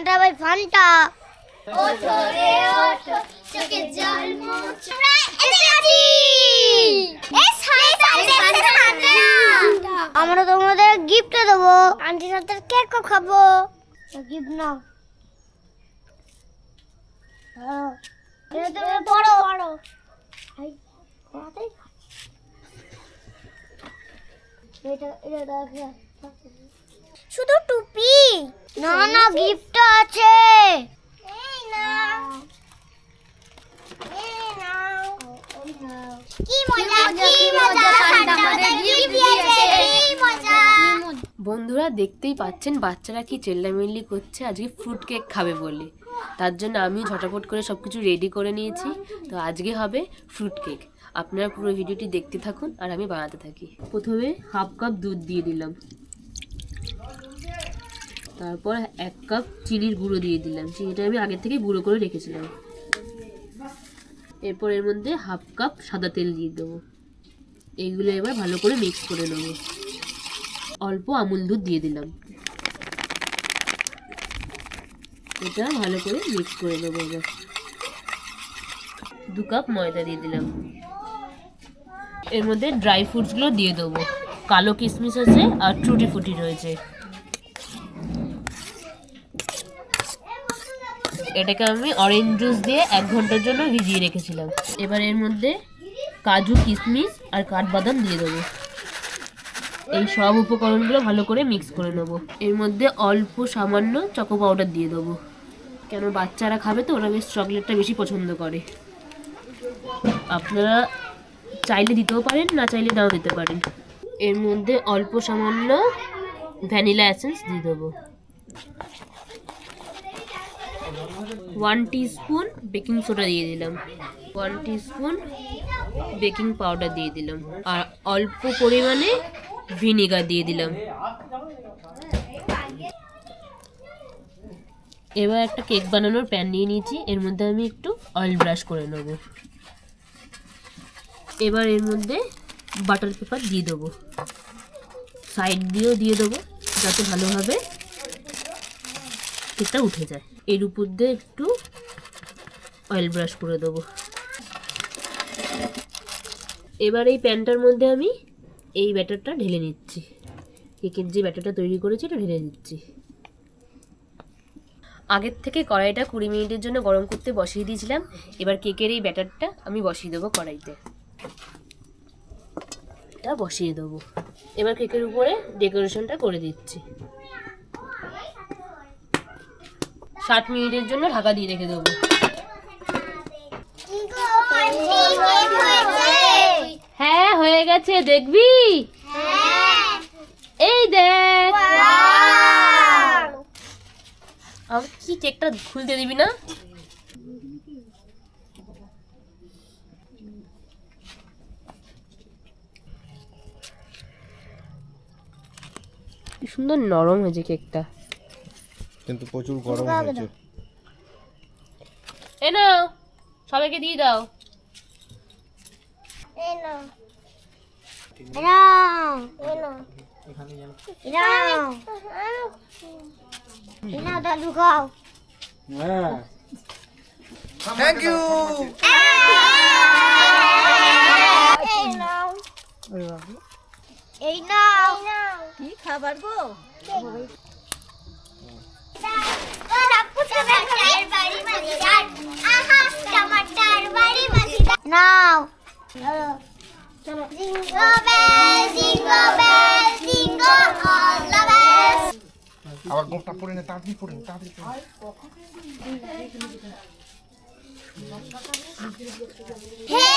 Fanta ভাই Fanta. ওঠো রে ওঠো, চোখে জল মুছো। আমরা তোমাদের গিফট দেবো, আন্টির হাতের কেকও খাবো। গিফট নাও। শুধু টুপি না, না গিফট আছে। কি মজা, কি মজা, আমাদের গিফট দিয়েছে, কি মজা। বন্ধুরা দেখতেই পাচ্ছেন বাচ্চারা কি চেল্লামিল্লি করছে আজকে ফ্রুট কেক খাবে বলে। তার জন্য আমি ঝটাপট করে সব কিছু রেডি করে নিয়েছি। তো আজকে হবে ফ্রুট কেক। আপনারা পুরো ভিডিওটি দেখতে থাকুন আর আমি বানাতে থাকি। প্রথমে হাফ কাপ দুধ দিয়ে দিলাম, তারপর 1 কাপ চিনির গুঁড়ো দিয়ে দিলাম। চিনিটা আমি আগে থেকে গুঁড়ো করে রেখেছিলাম। এরপর এর মধ্যে হাফ কাপ সাদা তেল দিয়ে দেবো। এইগুলো এবার ভালো করে মিক্স করে নেব। অল্প আমুল দুধ দিয়ে দিলাম। এটা ভালো করে মিক্স করে নেবো। এবার 2 কাপ ময়দা দিয়ে দিলাম। এর মধ্যে ড্রাই ফ্রুটসগুলো দিয়ে দেবো। কালো কিশমিশ আছে আর টুটি ফুটি রয়েছে। এটাকে আমি অরেঞ্জ জুস দিয়ে 1 ঘন্টার জন্য ভিজিয়ে রেখেছিলাম। এবার এর মধ্যে কাজু, কিশমিশ আর কাঠবাদাম দিয়ে দেবো। এই সব উপকরণগুলো ভালো করে মিক্স করে নেবো। এর মধ্যে অল্প সামান্য চকো পাউডার দিয়ে দেবো, কেন বাচ্চারা খাবে তো ওরা বেশ চকলেটটা বেশি পছন্দ করে। আপনারা চাইলে দিতেও পারেন, না চাইলে নাও দিতে পারেন। এর মধ্যে অল্প সামান্য ভ্যানিলা এসেন্স দিয়ে দেবো। 1 টিস্পুন বেকিং সোডা দিয়ে দিলাম। 1 টিস্পুন বেকিং পাউডার দিয়ে দিলাম আর অল্প পরিমাণে ভিনেগার দিয়ে দিলাম। এবার একটা কেক বানানোর প্যান নিয়ে নিয়েছি। এর মধ্যে আমি একটু অয়েল ব্রাশ করে নেব। এবার এর মধ্যে বাটার পেপার দিয়ে দেবো। সাইড দিয়েও দিয়ে দেবো যাতে ভালোভাবে কেকটা উঠে যায়। এর উপর দিয়ে একটু অয়েল ব্রাশ করে দেবো। এবার এই প্যানটার মধ্যে আমি এই ব্যাটারটা ঢেলে নিচ্ছি। কেকের যে ব্যাটারটা তৈরি করেছি এটা ঢেলে নিচ্ছি। আগের থেকে কড়াইটা 20 মিনিটের জন্য গরম করতে বসিয়ে দিয়েছিলাম। এবার কেকের এই ব্যাটারটা আমি বসিয়ে দেবো কড়াইতে। এটা বসিয়ে দেবো। এবার কেকের উপরে ডেকোরেশনটা করে দিচ্ছি। 60 মিনিটের জন্য ঢাকা দিয়ে রেখে দেবো। হ্যাঁ হয়ে গেছে, দেখবি? এই দেখ। আমি কি কেকটা খুলতে দিবি না? কি সুন্দর নরম হয়েছে কেকটা, কিন্তু প্রচুর গরম হয়েছে। এ নাও সবাইকে দিয়ে দাও। দাদু খাও। Thank you. এই নাও। কি খাবার গো? নাও। আবার গোটা পড়ে না, তাড়াতাড়ি পড়ে, তাড়াতাড়ি পড়ে। হে